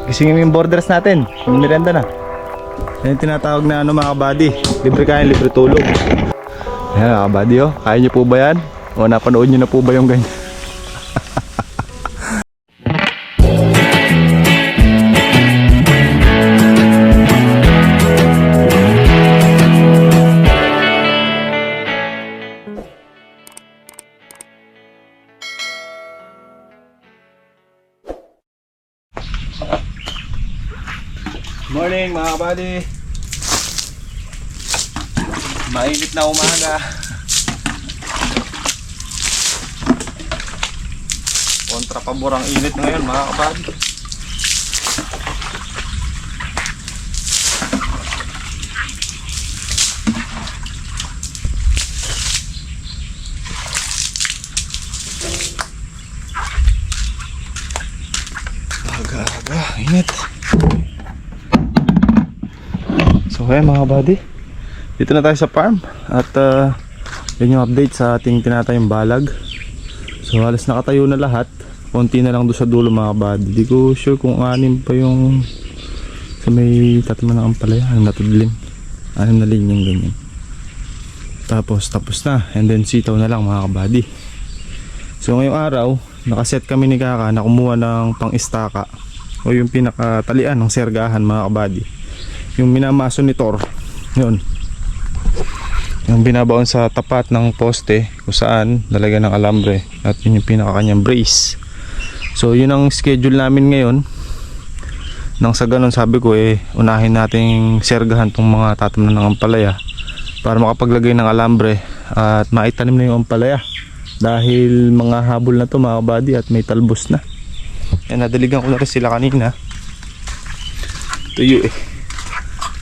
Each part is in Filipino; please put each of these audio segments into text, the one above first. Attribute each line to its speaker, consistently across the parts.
Speaker 1: Gisingin mo yung borders natin. Yung merenda na. Yan yung tinatawag na ano mga kabady. Libre kain, libre tulog. Yan mga kabady oh. Kaya nyo po ba yan? O napanood nyo na po ba yung ganyan? Morning mga kabady. Mainit na umaga. Kontra pabor ang init ngayon mga kabady. Aga-aga, init. So ayan mga buddy, dito na tayo sa farm. At yun yung update sa ating tinatayong balag. So halos nakatayo na lahat. Konti na lang doon sa dulo mga buddy. Di ko sure kung anim pa yung sa may tataman ng ampalaya. Anim na tudlin, anim na linyang ganyan. Tapos na. And then sitaw na lang mga buddy. So ngayong araw nakaset kami ni Kaka na kumuha ng pang-istaka o yung pinakatalian ng sergahan mga kabady. Yung minamaso ni Thor, yun, yung binabaon sa tapat ng poste kung saan lalagyan ng alambre. At yun yung pinakakanyang brace. So yun ang schedule namin ngayon. Nang sa ganun sabi ko unahin nating sergahan tong mga tatamnan ng ampalaya para makapaglagay ng alambre at maitanim na yung ampalaya. Dahil mga habol na to mga kabady at may talbos na. Yan, nadaligan ko na rin sila kanina. Tuyo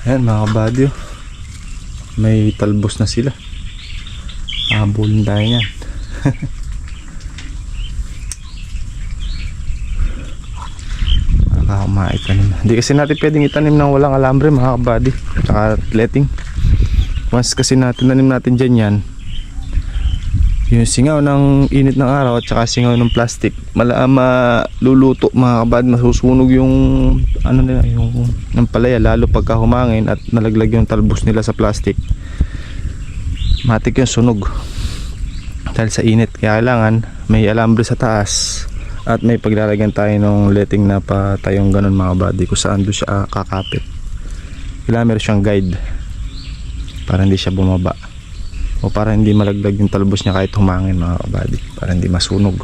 Speaker 1: Ayan mga kabady, may talbos na sila. Habulin tayo yan. Itanim. Hindi kasi natin pwedeng itanim ng walang alambre mga kabady, tsaka letting. Once kasi tinanim natin dyan yan, yung singaw ng init ng araw at saka singaw ng plastic maluluto mga kabady, masusunog yung ano nila, yung ng palaya, lalo pagka humangin at nalaglag yung talbos nila sa plastic. Matik yung sunog dahil sa init. Kaya kailangan may alambre sa taas at may paglalagyan tayo ng letting na patayong ganun mga kabady kung saan doon siya kakapit. Kailangan meron siyang guide para hindi siya bumaba o para hindi malaglag yung talbos niya kahit humangin mga kabady, para hindi masunog.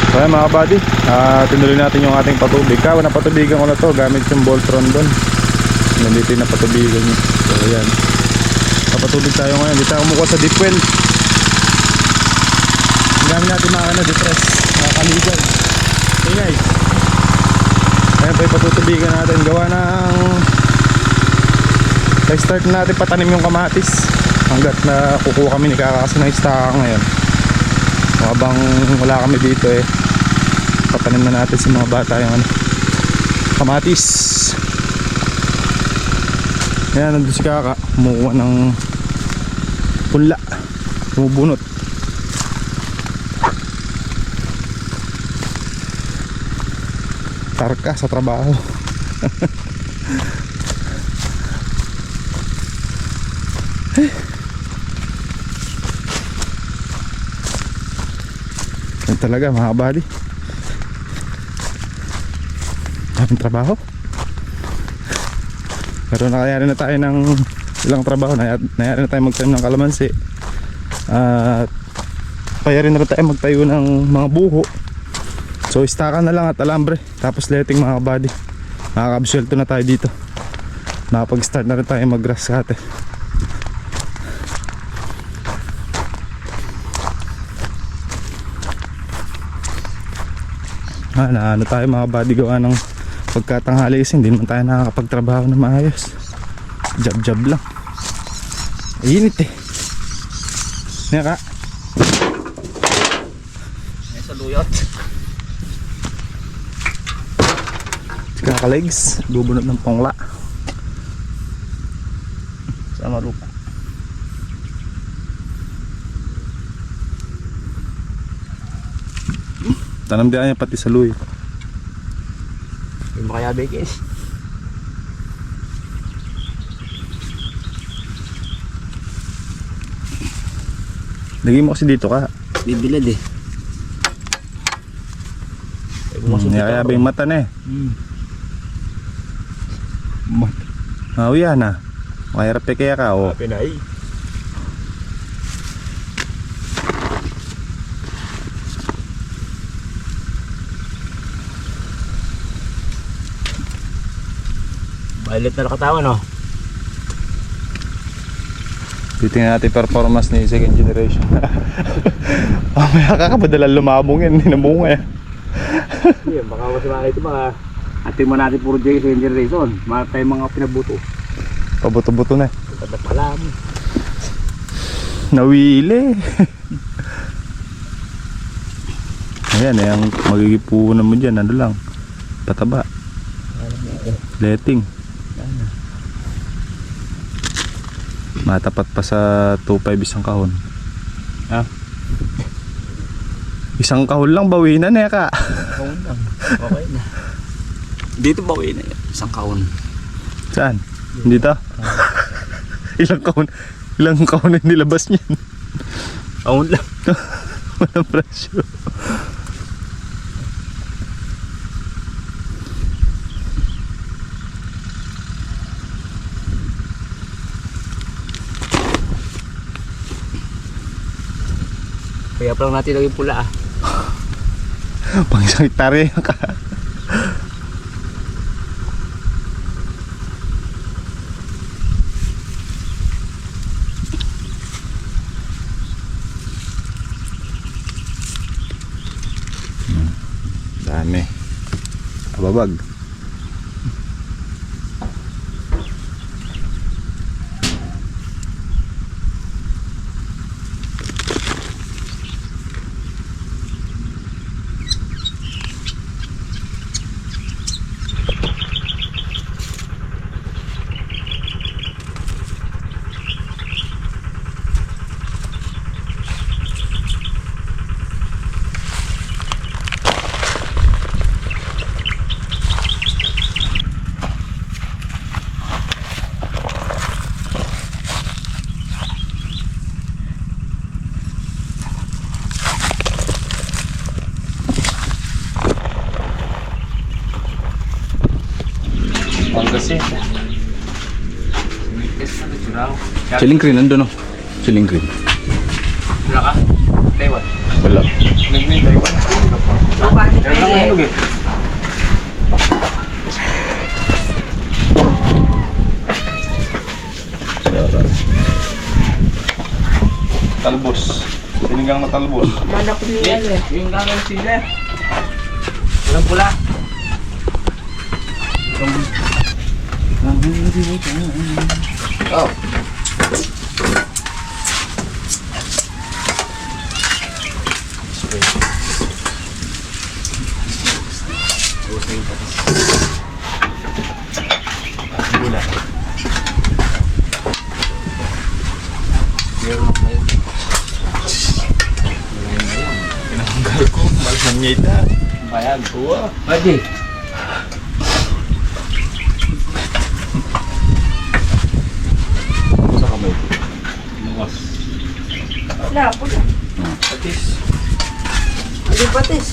Speaker 1: So ayan mga kabady, tinuloy natin yung ating patubig. Kawa na patubigan ko na to gamit yung Voltron doon. Nandito yung napatubigan niya. So ayan, napatubig tayo ngayon. Dito tayo kumukuha sa deep well. Gamit natin mga depress, mga kaligan. Okay guys, ayan pa yung patutubigan natin. Gawa ng start na natin patanim yung kamatis hanggat na kukuha kami ni Kaka kasi na-istaka ngayon. Habang wala kami dito patanim na natin sa mga bata yung kamatis. Ayan, nandun si Kaka kumukuha ng punla, bumubunot. Tarka sa trabaho. Yan talaga mga kabady, daming trabaho. Pero nakayari na tayo ng ilang trabaho. Nayari na tayo magtanim ng kalamansi at kayari na rin tayo magtayo ng mga buho. So istaka na lang at alambre tapos letting mga kabady. Makakabswelto na tayo dito. Nakapag start na rin tayo mag grass cutter. Ano tayo mga body, gawa ng pagkatanghali kasi hindi naman tayo nakakapagtrabaho na maayos. Jab lang. Init Yan ka. May saluyot. Si Kaka-legs bubunot ng pongla sa marupa. Tanamdian niya pati sa luy.
Speaker 2: Yung kaya bekes.
Speaker 1: Lagay mo kasi dito ka.
Speaker 2: Bibilad eh.
Speaker 1: Niyayaba yung mata na eh. Uya na. Mahirap eh kaya ka o.
Speaker 2: Pinay. Violet na nakatawan no?
Speaker 1: Titingnan natin performance ni second generation. Mamaya ka padala lumabong yan. Hindi na bunga yan.
Speaker 2: Yan, baka mas mga ito baka ating mo natin puro J second generation. Mga tayo mga pinabuto.
Speaker 1: Pabuto-buto na eh.
Speaker 2: Kada pala mo.
Speaker 1: Nawili. Ayan eh, ang magiging puhunan mo dyan, ano lang, pataba. Letting. Matapat pa sa 2.5 isang kahon.
Speaker 2: Ha?
Speaker 1: Isang kahon lang, bawi na neka.
Speaker 2: Kahon lang. Okay na. Dito bawi na yun. Isang kahon.
Speaker 1: Saan? Dito? Ilang kahon? Ilang kahon na nilabas niyan?
Speaker 2: Kahon lang.
Speaker 1: Walang presyo.
Speaker 2: Kaya pa lang natin laging pula ah.
Speaker 1: Pang isang hektarya ka. Dami. Kababag.
Speaker 2: Panggasin.
Speaker 1: Chilling green, nandun o. Chilling green.
Speaker 2: Wala ka? Taiwan.
Speaker 1: Wala.
Speaker 2: Nag-green Taiwan. Meron lang ngayon eh.
Speaker 1: Talbos. Sinigang na talbos.
Speaker 3: Manok ni ano eh.
Speaker 2: Yung gagawin sila. Walang pula. Oh. Gula.
Speaker 1: Pinanggal ko, malahan niya ita.
Speaker 2: Bayan tua. Pwede.
Speaker 1: Sa kamay.
Speaker 2: Inuwas.
Speaker 3: Wala po na.
Speaker 2: Patis.
Speaker 3: Hindi patis.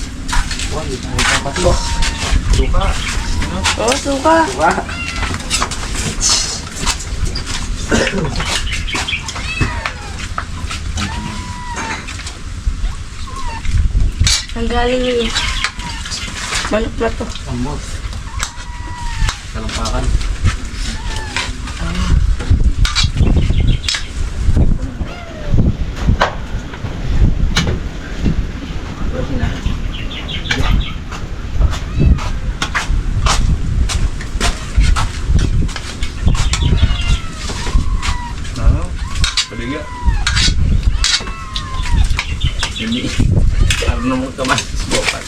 Speaker 2: Wala. Ito patis. Suka.
Speaker 3: Oo, suka.
Speaker 2: Suka.
Speaker 3: Ang galing yung manok na to.
Speaker 2: Ambos. Kalampakan.
Speaker 1: Ano? Paliga.
Speaker 2: Hindi. Ano naman kamay sa bopan.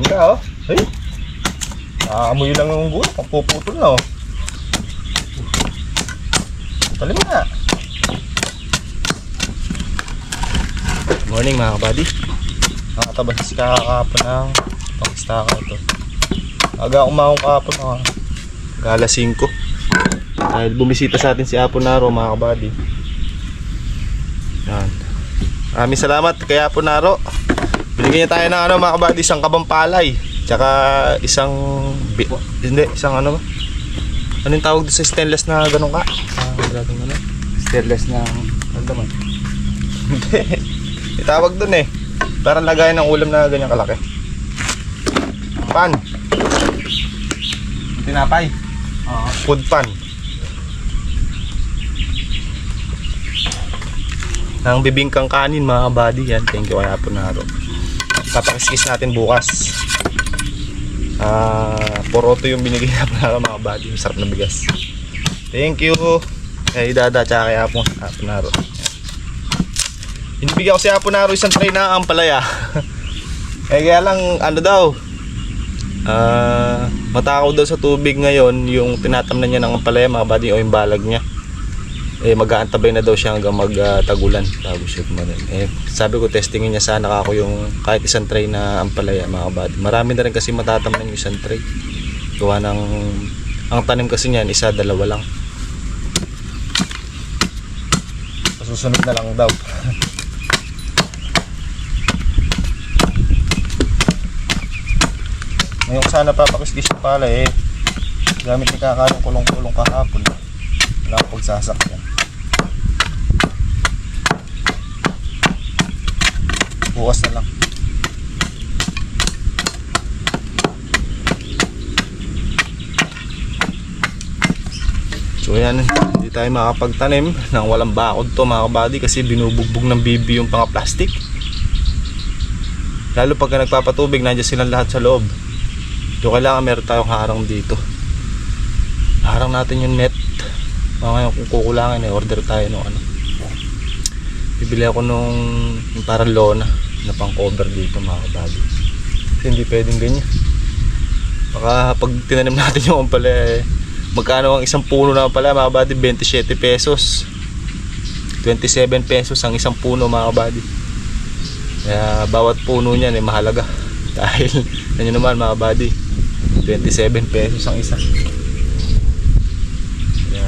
Speaker 1: Ganda oh. Ay. Amoy lang yung buwan. Pagpuputol na oh. Talim na. Good morning mga kabady. Nakatabas kakapon ng pang-staka ito. Aga umahong kahapon mga alas 5. Dahil bumisita sa atin si Aponaro mga kabady. Yan. Maraming salamat kay Aponaro. Binigyan niya tayo ng ano mga kabady, isang kabang palay. Tsaka isang isang ano ba? Ano yung tawag sa stainless na ganun ka?
Speaker 2: Stainless na ano naman.
Speaker 1: Itawag dun eh. Para lagayan ng ulam na ganyan kalaki. Pan. Tinapay. Food pan. Nang bibingkang kanin mga buddy yan. Thank you kay Aponaro. Papakiskis natin bukas. Poroto yung binigay na para mga buddy. Masarap na bigas. Thank you kay Dada tsaka kay Aponaro. Hinibigyan ko si Aponaro isang tray na ampalaya. Kaya lang ano daw, matakaw daw sa tubig ngayon yung tinatamnan niya ng ampalaya mga buddy o yung balag niya. Mag-aantabay na daw siya hanggang mag-tagulan bago siya kumain. Sabi ko testingin niya sana ako yung kahit isang tray na ampalaya mga buddy. Marami na rin kasi matatamnan yung isang tray. Gawa ng ang tanim kasi niyan isa dalawa lang. Susunod na lang daw. Ngayon sana papakiskis yung pala gamit ni kakalong kulong-kulong kahapon. Wala akong pagsasakyan. Bukas na lang. So yan, hindi tayo makapagtanim nang walang bakod to mga kabady kasi binubugbog ng bibi yung mga plastic. Lalo pagka nagpapatubig, nandiyan silang lahat sa loob. So kailangan meron tayong harang dito. Harang natin yung net. Ngayon kung kukulangin order tayo nung ano. Bibili ako nung yung parang lona na pang cover dito mga kabady. Kasi hindi pwedeng ganyan. Baka pag tinanim natin yung pala magkano ang isang puno na pala mga kabady? 27 pesos. 27 pesos ang isang puno mga kabady. Kaya bawat puno niyan mahalaga. Dahil nanyo naman mga kabady, 27 pesos ang isa. Kaya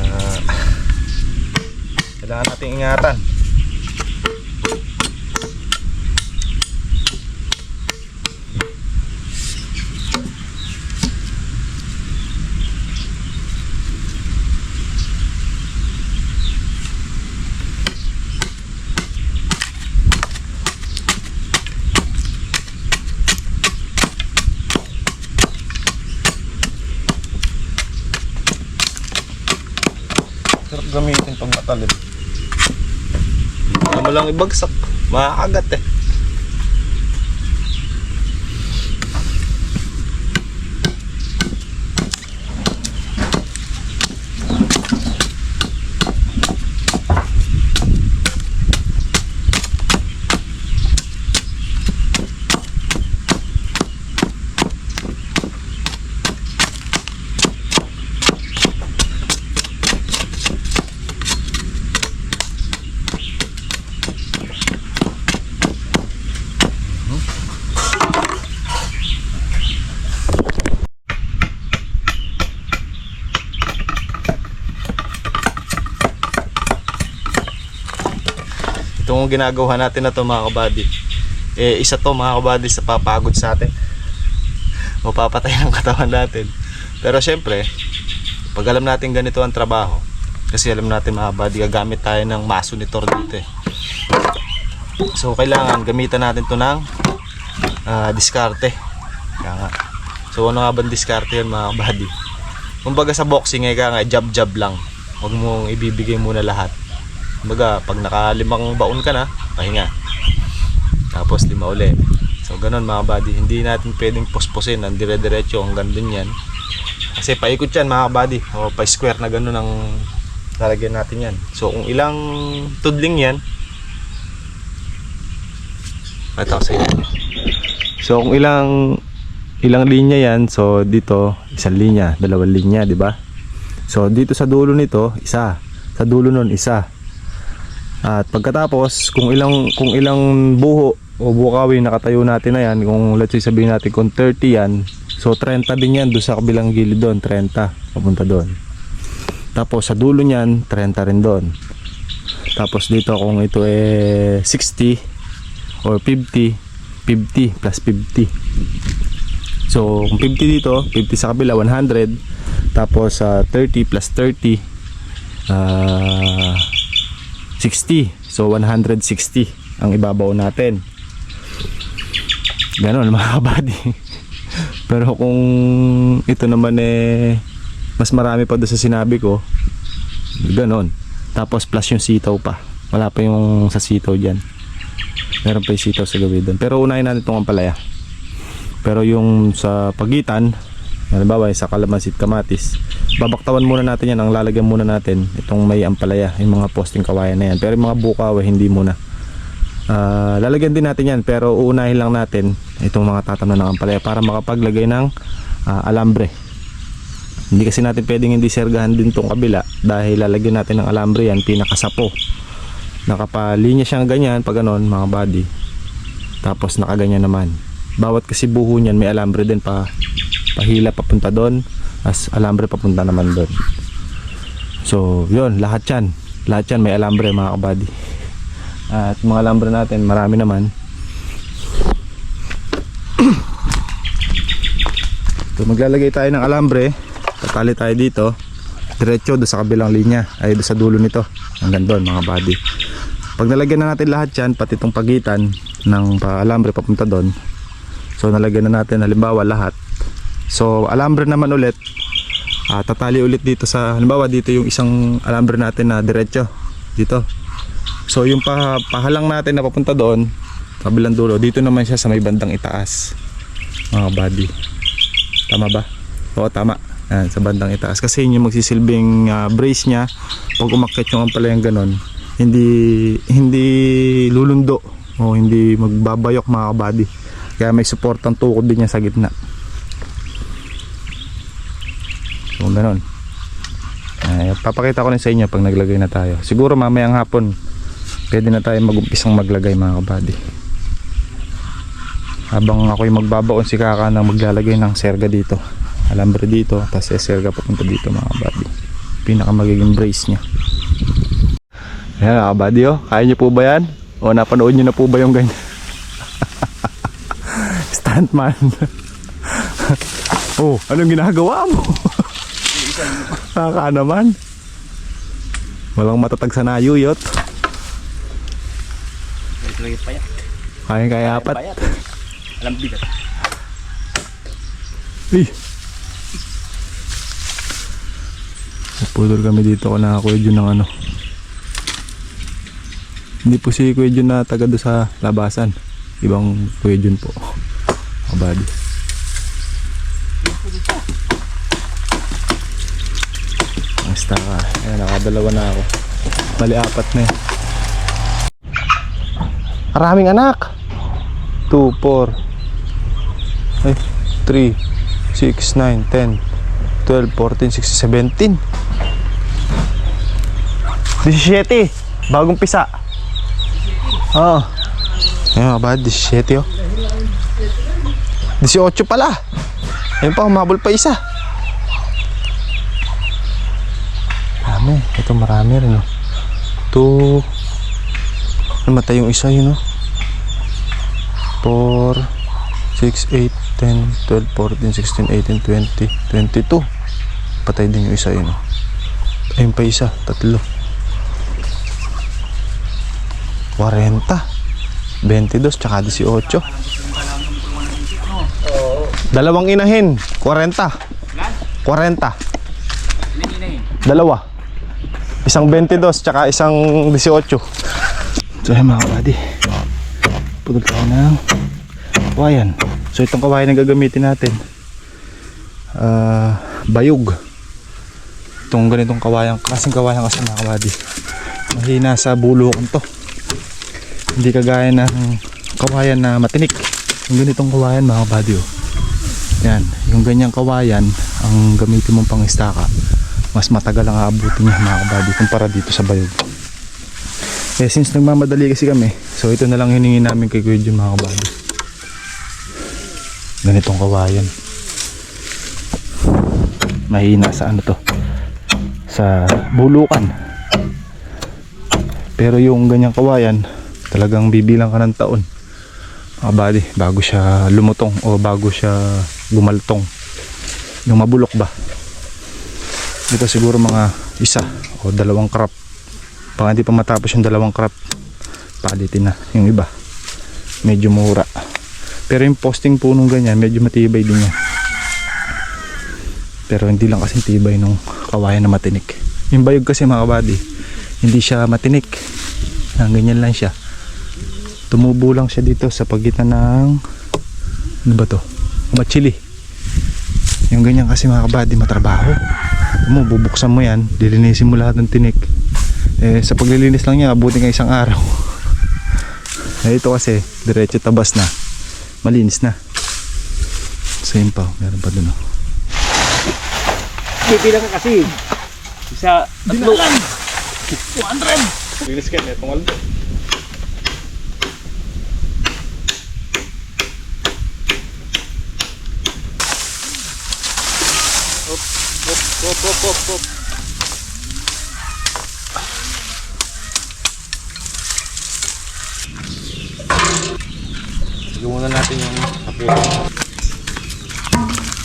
Speaker 1: kailangan natin ingatan. Sarap gamitin pag matalim. Hindi mo lang ibagsak, makakagat eh. Itong ginagawa natin na to mga kabady, isa to mga kabady sa papagod sa atin, mapapatay ng katawan natin. Pero syempre pag alam natin ganito ang trabaho, kasi alam natin mga kabady gagamit tayo ng masonitor dito so kailangan gamitan natin to ng diskarte. Kaya nga, so ano nga ba diskarte yun mga kabady? Kumbaga sa boxing kaya nga jab lang, huwag mong ibibigay muna lahat. Kumbaga, pag nakalimang baon ka na, pahinga. Tapos 5 uli. So, ganun mga buddy. Hindi natin pwedeng posposin ng dire-diretso hanggang dun yan. Kasi paikot yan mga buddy. O pa-square na ganun ang lalagyan natin yan. So, kung ilang tudling yan, ito sa inyo. So, kung ilang ilang linya yan. So dito isang linya, dalawang linya, di ba? So dito sa dulo nito isa, sa dulo nun isa. At pagkatapos kung ilang buho o bukawi nakatayo natin na yan, kung let's say sabihin natin kung 30 yan, so 30 din yan doon sa kabilang gilid doon, 30 papunta doon. Tapos sa dulo niyan 30 rin doon. Tapos dito kung ito 60 or 50 plus 50. So kung 50 dito, 50 sa kabila, 100. Tapos 30 plus 30, 60. So 160 ang ibabaw natin. Ganon mga kabady. Pero kung ito naman mas marami pa doon sa sinabi ko, ganon. Tapos plus yung sitaw pa. Wala pa yung sa sitaw dyan. Meron pa yung sitaw sa gawin doon. Pero unahin natin itong ampalaya. Pero yung sa pagitan, halimbawa sa kalamansi at kamatis, babaktawan muna natin yan. Ang lalagyan muna natin itong may ampalaya, yung mga posting kawayan na yan. Pero yung mga bukaw hindi muna. Lalagyan din natin yan, pero uunahin lang natin itong mga tatamnan ng ampalaya para makapaglagay ng alambre. Hindi kasi natin pwedeng hindi sergahan din tong kabila dahil lalagyan natin ng alambre yan, pinakasapo. Nakapalinya siyang ganyan pag ganon mga buddy. Tapos nakaganyan naman. Bawat kasi buho niyan may alambre din pahila papunta doon, as alambre papunta naman doon. So yun, lahat yan may alambre mga kabady. At mga alambre natin marami naman. So maglalagay tayo ng alambre, tatali tayo dito diretso doon sa kabilang linya, ay doon sa dulo nito hanggang doon mga buddy. Pag nalagyan na natin lahat yan, pati itong pagitan ng alambre papunta doon, so nalagyan na natin halimbawa lahat. So alambre naman ulit, tatali ulit dito sa, halimbawa dito yung isang alambre natin na diretso dito. So yung pahalang natin na papunta doon kabilang dulo, dito naman siya sa may bandang itaas mga buddy. Tama ba? Oo, tama. Yan, sa bandang itaas. Kasi yun yung magsisilbing brace nya. Pag umakyat yung ampalayang ganon, hindi lulundo o hindi magbabayok mga kabady. Kaya may supportang tukod din niya sa gitna. So ganon. Papakita ko rin sa inyo pag naglagay na tayo. Siguro mamayang hapon pwede na tayo mag-umpisang maglagay mga kabady. Habang ako'y magbabaon si Kaka na maglalagay ng serga dito, alambre dito, tapos serga papunta dito mga kabady. Pinaka magiging brace nya. Ayan mga kabady, kaya nyo po ba yan? O napanood nyo na po ba yung ganyan? Stuntman. Oh, anong ginagawa mo? Kaka naman. Walang matatag sa nayuyot. Kaya apat.
Speaker 2: Alam bigat.
Speaker 1: Pudol kami dito ko na Kuya Jun ng ano. Hindi po si Kuya Jun na taga do sa labasan. Ibang Kuya Jun po. Kabady. Basta ka. Ayan, nakadalawa na ako. Bali apat na eh. Maraming anak. 2, 4 3, 6, 9, 10 12, 14, 16, 17 17 bagong pisa. Oo. Ayan mga bad, 17 18 pala. Ayun pa, humabol pa isa. Marami. Ito marami rin 2. Namatay yung isa yun 4, 6, 8, 10, 12, 14, 16, 18, 20, 22. Patay din yung isa yun. Ayun pa isa, 3. 40, 22, tsaka 18. Dalawang inahin, 40. 40. Dalawa. Isang 22, tsaka isang 18. So ayun mga kabady, pudol tayo ng kawayan. So itong kawayan na gagamitin natin, bayog. Itong ganitong kawayan, kasing kawayan kasi mga kabady, mahina sa bulukan to. Hindi kagaya ng kawayan na matinik. Yung ganitong kawayan mga kabady, Yan, yung ganyang kawayan ang gamitin mong pang istaka, mas matagal ang aabutin niya mga kabady kumpara dito sa bayog. Eh since nagmamadali kasi kami, so ito na lang hiningi namin kay Kuya Jun mga kabady. Ganitong kawayan. Mahina sa ano to, sa bulukan. Pero yung ganyang kawayan, talagang bibilang ka ng taon mga kabady bago siya lumutong o bago siya gumaltong. Yung mabulok ba, ito siguro mga isa o dalawang crop. Pag hindi pa matapos yung dalawang crop, palitin na. Yung iba medyo mura, pero yung posting punong ganyan medyo matibay din yan. Pero hindi lang kasi tibay nung kawayan na matinik. Yung bayog kasi mga kabady, hindi siya matinik, ganyan lang siya. Tumubo lang siya dito sa pagitan ng ano ba to, matsili. Yung ganyan kasi mga kabady matrabaho mo, bubuksan mo yan, dilinisin mo lahat ng tinik. Eh sa paglilinis lang niya abutin ka isang araw. Eh ito kasi diretso tabas na, malinis na. Same pa, meron pa dun.
Speaker 2: Bibilang ka kasi. Isa, tatlo.
Speaker 1: 200! Linis ka niya, tungal doon.
Speaker 2: Hop.
Speaker 1: Sige muna natin yung kape.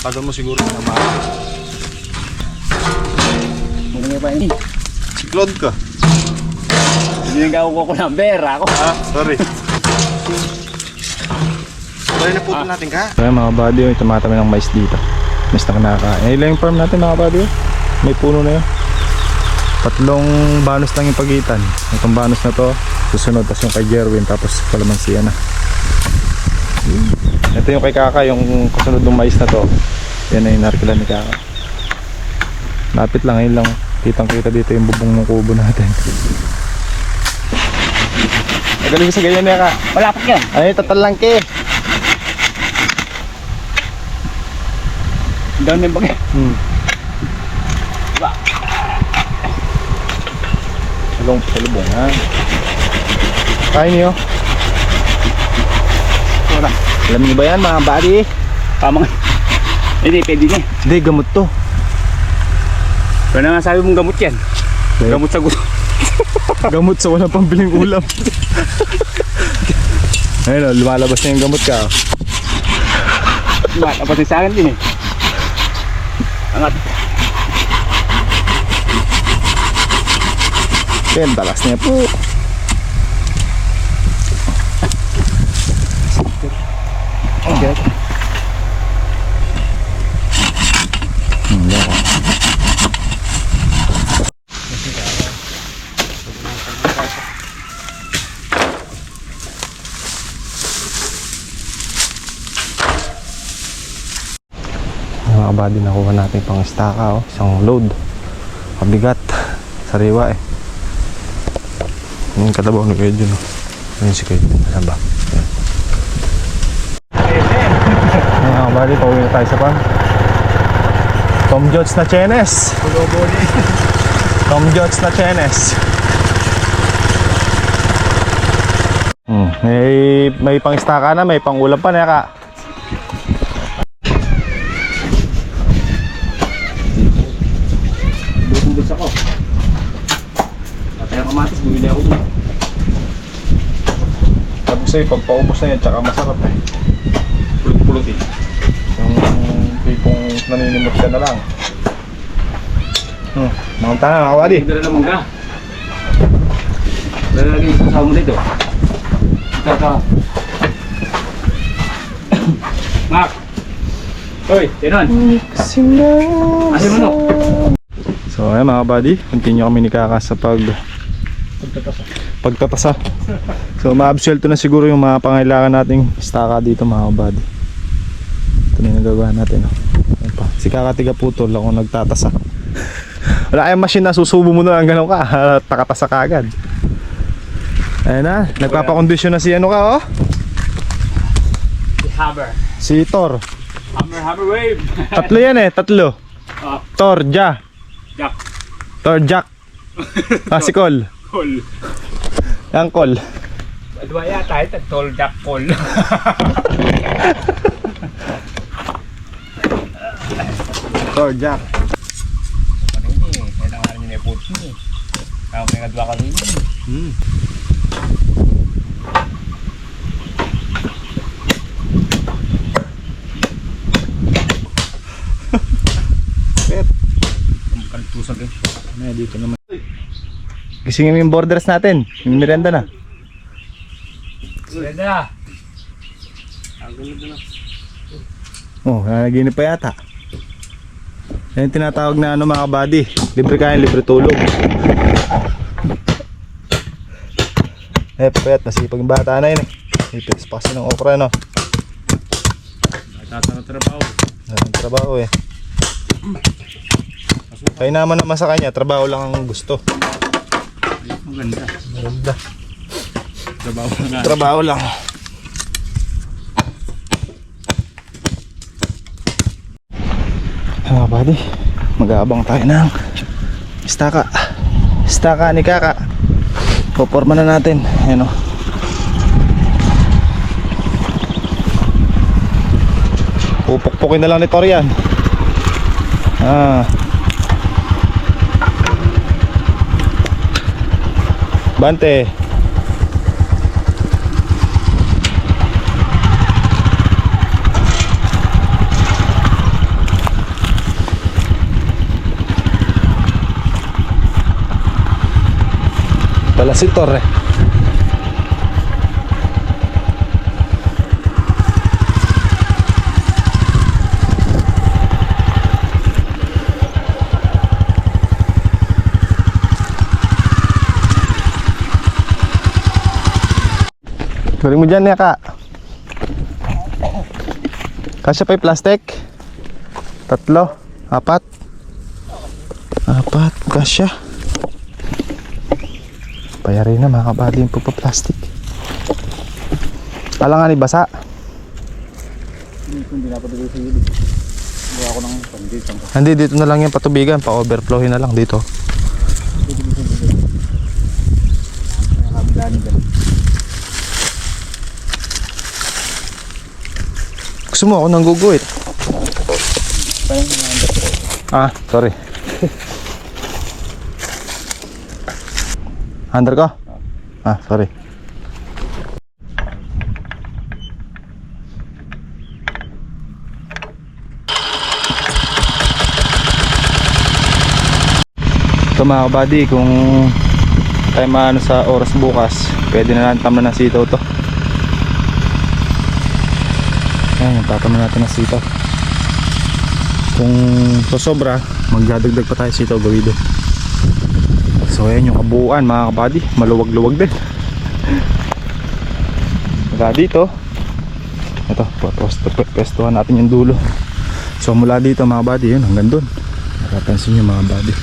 Speaker 1: Pagod mo siguro na maaari.
Speaker 2: Muna ba yun?
Speaker 1: Si Claude ka.
Speaker 2: Hindi nang gawin ko number ako.
Speaker 1: Ah, sorry. Sorry na puto natin ka. Kaya mga buddy, may tumatami ng mais dito. Mais na kinakain. Eh, ilang yung farm natin mga buddy. May puno na yun. 3 banos lang yung pagitan. Itong banos na to, susunod. Tapos yung kay Jerwin, tapos kalamansiya na. Ito yung kay Kaka, yung kasunod ng mais na to. Yan na yung narkilan ni Kaka. Lapit lang, yun lang. Kitang kita dito yung bubong ng kubo natin. Magaling sa ganyan niya ka.
Speaker 2: Malapit yan.
Speaker 1: Ay, tatalangke.
Speaker 2: Down yung bagay. Diba?
Speaker 1: Salubong ha. Kain niyo.
Speaker 2: Wala.
Speaker 1: Alam niyo ba yan mga buddy?
Speaker 2: Tamang. Hindi, pwede niya.
Speaker 1: Hindi, gamot to.
Speaker 2: Pero na nga sabi mong gamot yan. Gamot sa gusto.
Speaker 1: Gamot sa walang pambiling ulam. Ayun o, lumalabas na yung gamot ka.
Speaker 2: Diba? Kapatid sa akin din eh. Angat.
Speaker 1: Yan, talas niya po. Okay. Loko. Mga kabady, nakuha natin pang istaka, isang load. Kabigat, sariwa eh. Yung katabaw ni Kuya Jun. Ayun si Kuya Jun, alam ba? Mga kabady, pauwi na tayo sa farm. Tom Jots na Chenes. Tom Jots na Chenes. May pang istaka na, may pang ulam pa na ka.
Speaker 2: Bubus ako. Patay ang kamatis, bumili ako dun.
Speaker 1: Sabi sa'yo, pag paubos na yan, tsaka masarap eh. Pulot-pulot eh. Yung tipong naninimot ka na lang. Mga tangan, mga kabady.
Speaker 2: Dala naman ka. Dala lagi yung kasama mo dito. Ito. Mark! Hoy, tinon! Asin mo no?
Speaker 1: So ayan mga buddy, continue kami ni Kaka sa pagtatasa. So ma-absuelto na siguro yung mga pangailangan nating istaka dito mga buddy. Ito na yung nagagawa natin. Ayan pa. Si Kaka tiga putol, ako nagtatasa. Wala kayong machine na susubo mo na lang gano'n ka, takatasa ka agad. Ayan na, nagpapakondisyon na si ano ka oh?
Speaker 2: Si Haber.
Speaker 1: Si Thor.
Speaker 2: Hammer wave.
Speaker 1: Tatlo yan eh, tatlo.
Speaker 2: Ah,
Speaker 1: Torja.
Speaker 2: Jack.
Speaker 1: Torjak. Ah, si Col.
Speaker 2: Call.
Speaker 1: Ang Col.
Speaker 2: Dua yata ito, tol Jack call.
Speaker 1: Torjak.
Speaker 2: Kanini, kailangan niyo na i-put niyo. Kaya may kadwa kanini. Ang kaltusag eh.
Speaker 1: Ano dito naman. Gisingin mo yung borders natin. Yung merenda na.
Speaker 2: Ganda.
Speaker 1: Oh, nanaginip pa yata. Yan yung tinatawag na ano mga kabady. Libre kain, libre tulog. Payat, nasipag yung bata na yun eh. Ipit pa kasi ng okra no.
Speaker 2: Tatanong trabaho.
Speaker 1: Ang trabaho eh. Kaya naman sa kanya, trabaho lang ang gusto.
Speaker 2: Maganda.
Speaker 1: Maganda.
Speaker 2: Trabaho na.
Speaker 1: Trabaho lang. Mga buddy, mag-aabang tayo ng istaka. Istaka ni Kaka. Poporma na natin. Ayan o. Pupukpukin na lang ni Torian. Bante. Pala si Torre. Galing mo dyan ya Kak. Kasya pa yung plastic? Tatlo? Apat? Apat, kasya. Payari na mga kabady yung pagpa-plastic. Alangan basa.
Speaker 2: Hindi na patuloy sa ilog. Gawa ko ng pandit.
Speaker 1: Hindi, dito na lang yung patubigan. Pa-overflowin na lang dito.
Speaker 2: Nakabidani ka.
Speaker 1: Gusto mo ako nang guguit? Ah, sorry. Under ko? Ah, sorry. Ito mga kabady, kung tayo maano sa oras bukas, pwede na lang tamnan ng sitaw to. Ayan, tataman natin ng sitaw. Kung sobra, magdadagdag pa tayo sitaw gawido. So ayan yung kabuuan mga kabady, maluwag-luwag din. Mula dito, ito, pwestuhan natin yung dulo. So mula dito mga kabady, yun hanggang dun. Nakapansin nyo mga kabady,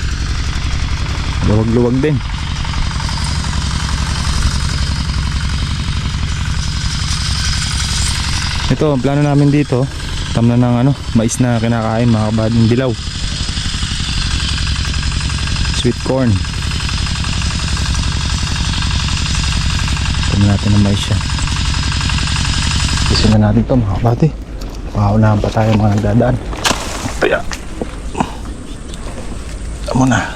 Speaker 1: luwag-luwag din. Ito, ang plano namin dito, tamna ng ano, mais na kinakain mga kabady, dilaw. Sweet corn. Tamna natin ng mais siya. Isin na natin ito mga kabady. Makaunahan pa tayo mga nagdadaan. Kaya ito muna.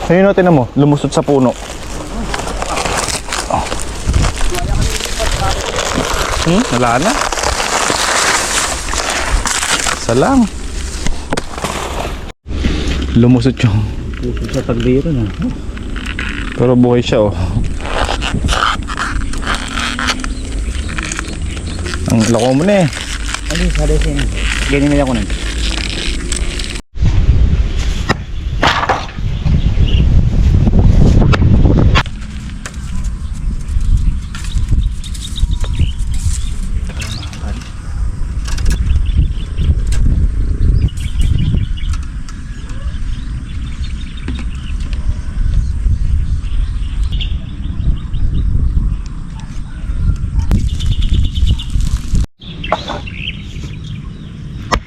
Speaker 1: Ayun o, tinan mo, lumusot sa puno. Wala na. Isa lang. Lumusot yung
Speaker 2: Puso sa tagliro na.
Speaker 1: pero buhay siya oh. Ang lako mo na eh.
Speaker 2: Alis, alis. Ganyan na ako nun.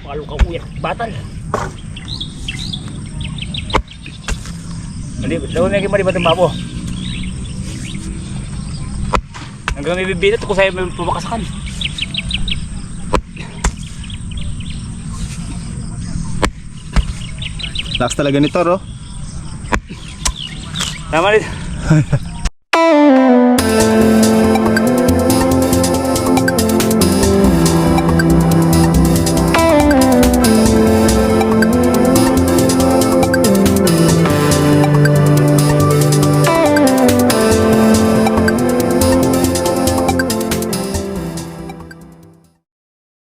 Speaker 2: Palo ka uyak, batal. Daw na yung maribat ng babo. Hanggang may bibinat kung sa'yo may pumakasakan.
Speaker 1: Lakas talaga nito, Ro.
Speaker 2: Tama rin.